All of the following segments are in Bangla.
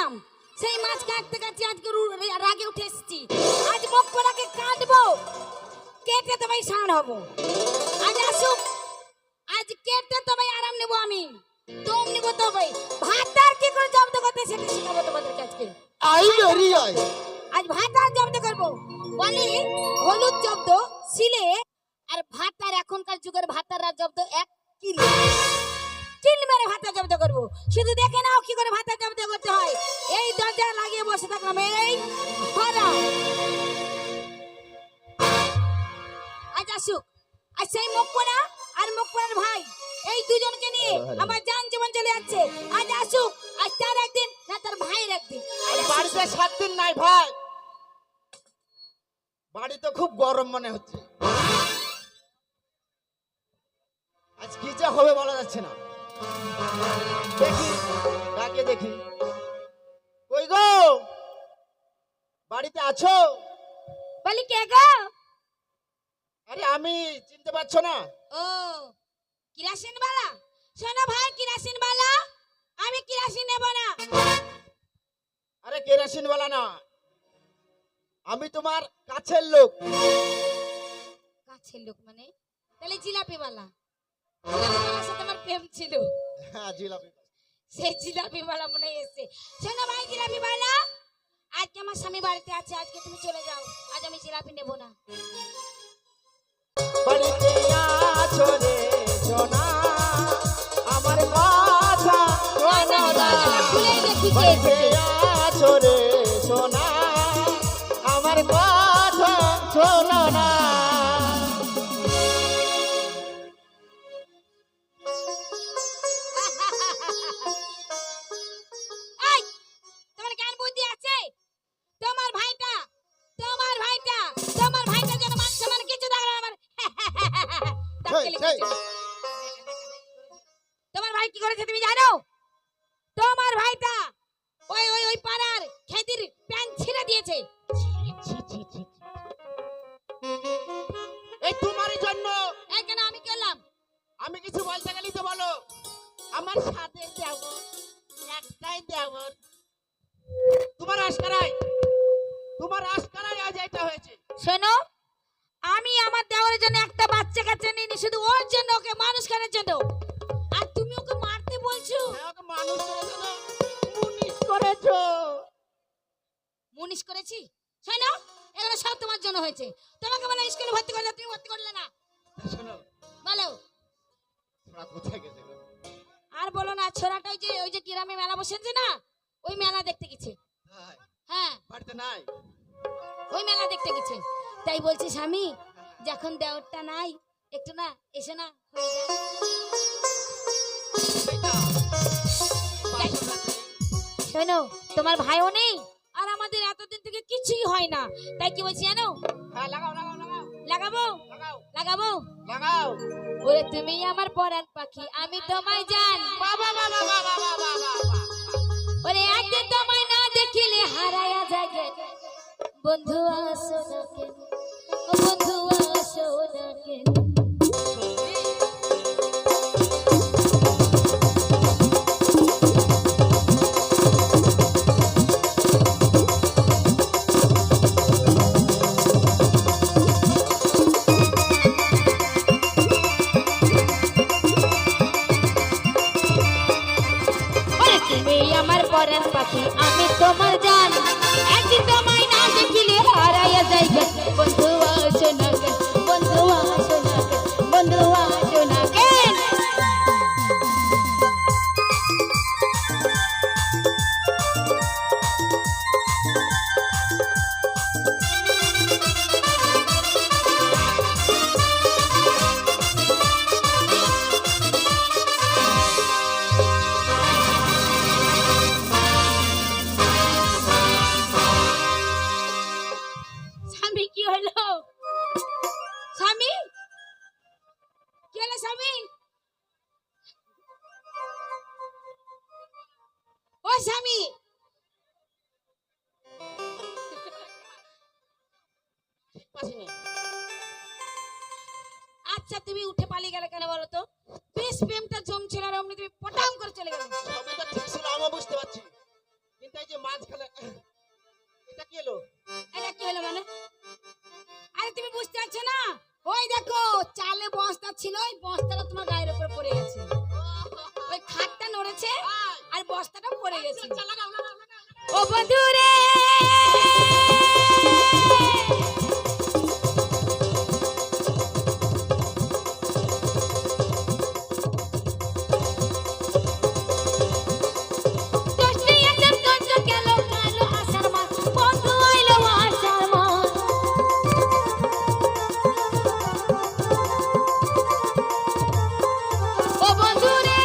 গেছিলাম, সেই মাছ কাটতে কাটতে আজকে রাগে উঠে এসেছি। আজ মুখ পোড়াকে কাটবো, কেটে তবেই সান হবো। আজ আসুক, আজ কেটে তবেই আরাম নেবো আমি, দম নেবো তবেই। ভাত আর কি করে জব্দ করতে সেটা শেখাবো তোমাদের কাছে। আই বেরি আই আজ ভাত আর জব্দ করবো। বলে হলুদ জব্দ শিলে, আর ভাত আর এখনকার যুগের ভাতার জব্দ 1 কিলো। চিল মেরে ভাতা জব্দ করবো। শুধু দেখে নাও কি করে ভাতা জব্দ করতে হয়। এই দরজা লাগিয়ে বসে থাকলাম, এই হরা। আজ আসুক, আর সেই মুখপোড়া আর মুখপোড়ার ভাই, এই দুজনকে নিয়ে আমার জান জীবন চলে যাচ্ছে। আজ আসুক, আজ তার একদিন না তার ভাইয়ের একদিন। বাড়িতে 7 দিন নাই ভাই, বাড়িতে খুব গরম মনে হচ্ছে। আজ কি যা হবে বলা যাচ্ছে না। দেখি ডাকে দেখি, কই গো বাড়িতে আছো? বলি কে গো? আরে আমি, চিনতে পারছো না? ও কিরাসিন বালা। শোনো ভাই কিরাসিন বালা, আমি কিরাসিন নেব না। আরে কেরাসিন वाला না, আমি তোমার কাছের লোক। কাছের লোক মানে? তাহলে জিলাপি বালা। জিলাপি বালার সাথে আমার প্রেম ছিল। হ্যাঁ জিলাপি। সেই জিলাপি বালা মনে এসে। শোনো ভাই জিলাপি বালা, আজকে আমার স্বামী বাড়িতে আছে, আজকে তুমি চলে যাও, আজ আমি জিলাপি নেব না। বাড়িতে আছো রে সোনা, আমার কথা শোনো না। ভুলেই গেছি কে বাড়িতে এসেছে। আছো রে সোনা, আমার কথা শোনো না। এই, তোমার জ্ঞান বুদ্ধি আছে? তোমার ভাইটা, তোমার ভাইটা, তোমার ভাইটা যেন মান সম্মান কিছু দেখলো আমার। দাঁতকে লিখেছে। তোমার ভাই কি করেছে তুমি জানো? তোমার ভাইটা ওই ওই ওই পাড়ার খেদির প্যান্ট ছিঁড়ে দিয়েছে। ছি, ছি, ছি, ছি। এই তোমারই জন্য। এই কেন আমি করলাম? আমি কিছু বলতে গেলি তো বলো। আমার সাথে দেবো, একটাই দেবো। তোমার আশকারাই, তোমার আশকারাই আজ এটা হয়েছে। শোনো, আমি আমার দেওয়ারের জন্য একটা বাচ্চা কাচ্চা নিইনি, শুধু ওর জন্য, ওকে মানুষ করার জন্য। আর তুমি ওকে মারতে বলছো? হ্যাঁ, ওকে মানুষ করেছো না, মুনিশ করেছো। মুনিশ করেছি? শোনো, এগুলো সব তোমার জন্য হয়েছে। তোমাকে বলে স্কুলে ভর্তি করলে, তুমি ভর্তি করলে না। শোনো, বলো। তোরা কোথায় গেছে গো? আর বলো না, ছোড়াটা ওই যে গ্রামে মেলা বসেছে না, ওই মেলা দেখতে গেছে। হাই, হ্যাঁ, বাড়িতে নাই। ওই মেলা দেখতে গেছে। তাই বলছি স্বামী, যখন দেওরটা নাই, একটু না এসে না হয়ে যায়। শোনো, তোমার ভাইও নেই, আর আমাদের এতদিন থেকে কিছুই হয় না। তাই কি বলছি জানো? হ্যাঁ, লাগাও লাগাও লাগাও লাগাবো, লাগাও লাগাবো। লাগাও। ওরে তুমি আমার পরাণ পাখি, আমি তোমায় জান। বাবা বাবা বাবা বাবা বাবা। ওরে একদিন তোমায় না দেখিলে হারায়া যায় গে। বন্ধু আসো না কেন, ও বন্ধু আসো না কেন। তুমি আমার পরাণ পাখি, আমি তোমার জান। একদিন তোমায় না দেখিলে হারাইয়া যাই গে। বন্ধু আসো না কেন, বন্ধু আসো না কেন, বন্ধু আসো না কেন। স্বামী কি হলো? স্বামী কি হলো? স্বামী, ও স্বামী, আচ্ছা তুমি উঠে পালিয়ে গেলে কেন বলো তো? বেশ প্রেমটা জমছিল, আর অমনি তুমি পটাম করে চলে গেলে। সবই তো ঠিক ছিল, আমি বুঝতে পারছি, কিন্তু এই যে বস্তাটা পড়ে গেছে। আচ্ছা, লাগাও, লাগাও, লাগাও, লাগাও। ও বন্ধু রে, দশটি একজন গঞ্জ গেল কালো আষাঢ় মাস, বন্ধু আইলো আষাঢ় মাস। ও বন্ধু রে,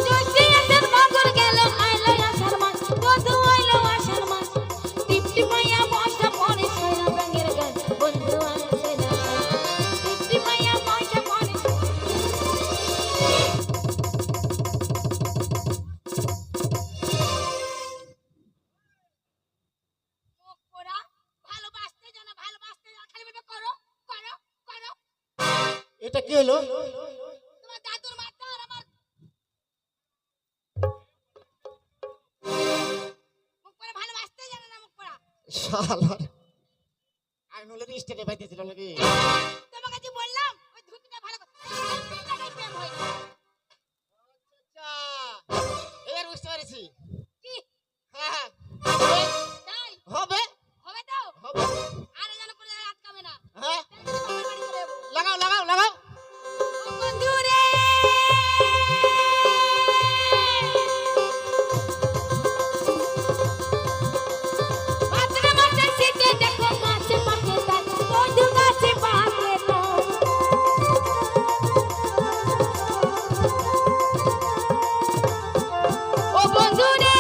দশটি একজন মঙ্গল গেল আইলো আষাঢ় মাস, বন্ধু আইলো আষাঢ় মাস। টিপটি মাইয়া বসা পড়ে ছয়া রঙের গান, বন্ধু আসে না। টিপটি মাইয়া বসা পড়ে। ওরা ভালোবাসতে জানা, ভালোবাসতে জানা, খালি ভাবে করো করো করো। এটা কি হলো? তোমার দাদুর মাথা আর আমার মুখ করে ভালোবাসতে জানে না, মুখ করা। শালার আমি নলে স্টেটে পাইতেছিল নাকি? তোমাকে যে বললাম ওই ধুতিটা ভালো করে প্রেম হয় না। আচ্ছা, এবার বুঝতে পেরেছি। কি হ্যাঁ হ্যাঁ, তাই হবে হবে তো? হবে। আরে যেন করে আটকাবে না। হ্যাঁ, তাই তো বাবার বাড়ি চলে যাবো। লাগাও লাগাও লাগাও। ও বন্ধু রে, মাঝে মাঝে সিটে দেখো গাছে পাকে তার, বন্ধু গাছে পাকে তার। ও বন্ধু রে,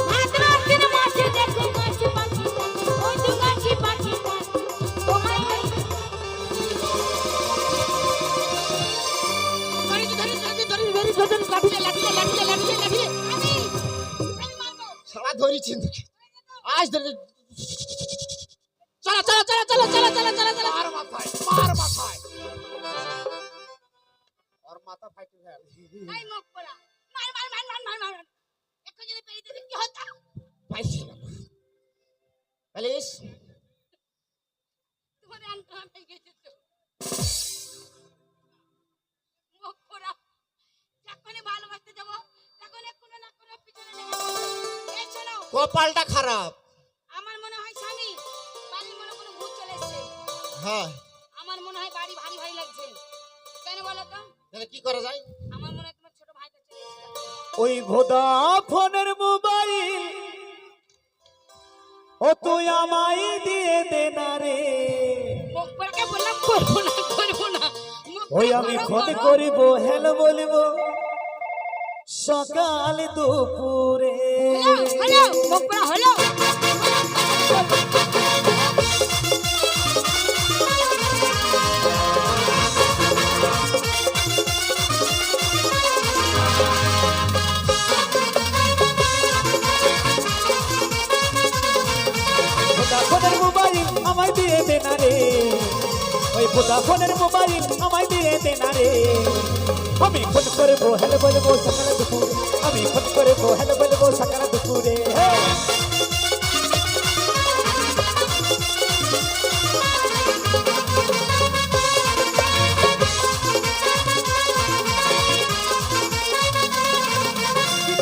মাঝে মাঝে দেখো গাছে পাকে তার, বন্ধু গাছে পাকে তার। তোমায় শালা ধরেছি আজ ধরে। চলো চলো চলো চলো চলো চলো চলো চলো। মার মাথায়, মার মাথায়। ওর মাথা ফাইটে গেল। এই মুখ পোড়া, মার মার মার মার মার মার। এখন যদি পেরিতে দিন কি হতো? পাইছি না। প্লিজ তোমার আনটা হয়ে গেছে তো। মুখ পোড়া, যখনই ভালোবাসতে যাব তখন কোনো না কোনো পিছনে লেগে যাবে। এই শোনো, কপালটা খারাপ। আমার মনে হয় স্বামী বাড়ির মনে কোনো ভূত চলে এসেছে। হ্যাঁ, আমার মনে হয় বাড়ি ভারী ভারী লাগছে। কেন বলো তো? তাহলে কি করা যায়? আমার মনে হয় তোমার ছোট ভাইটা চলে এসেছে। ওই ভোদাফোনের মোবাইল ও তুই আমায় দিয়ে দে না রে, মুখ পোড়াকে বললাম করবো না করবো না। মুখ ওই পোড়া আমি করো, ফোন করো। করিব হ্যালো বলবো সকাল দুপুরে। হ্যালো হ্যালো, মুখ পোড়া হ্যালো। ভোদাফোনের মোবাইল আমায় দিয়ে দে না রে, ওই ভোদাফোনের মোবাইল আমায় দিয়ে দে না রে। আমি ফোন করবো হ্যালো বলবো সকাল দুপুরে, আমি ফোন করবো হ্যালো বলবো সকাল দুপুরে।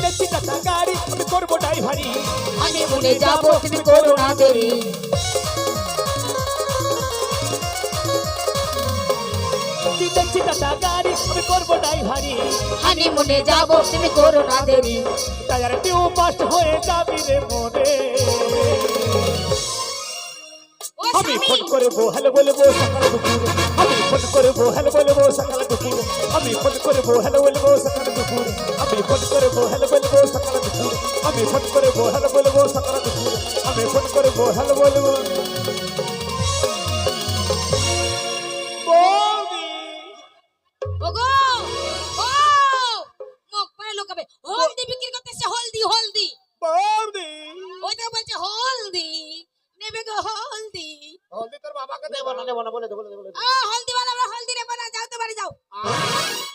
দেখছি টাটা গাড়ি আমি করবো ড্রাইভারি, আমি মনে যাবো তুমি করো না দেরি। দেখছি টাটা গাড়ি আমি করবো ড্রাইভারি, আমি মনে যাবো তুমি করো না দেরি। টায়ার টিউ বাস্ট হয়ে যাবি রে মনে। ও আমি স্বামী, ফোন করবো হ্যালো বলবো সকাল দুপুরে, আমি ফোন করবো হ্যালো বলবো সকাল দুপুরে, আমি ফোন করবো হ্যালো বলবো সকাল দুপুরে, আমি ফোন করবো হ্যালো বলবো সকাল দুপুরে, আমি ফোন করবো হ্যালো বলবো সকাল দুপুরে, আমি ফোন করবো হ্যালো বলবো। বৌদি ওগো ও মুখ পোড়া লোকাবে। হলদি বিক্রি করতেছে, হলদি হলদি। বৌদি ওই তো বলছে হলদি নেবে গো হলদি। হলদি তোর বাবাকে দেবো না, দেবো না বলে দেবো, বলে দেবো। আ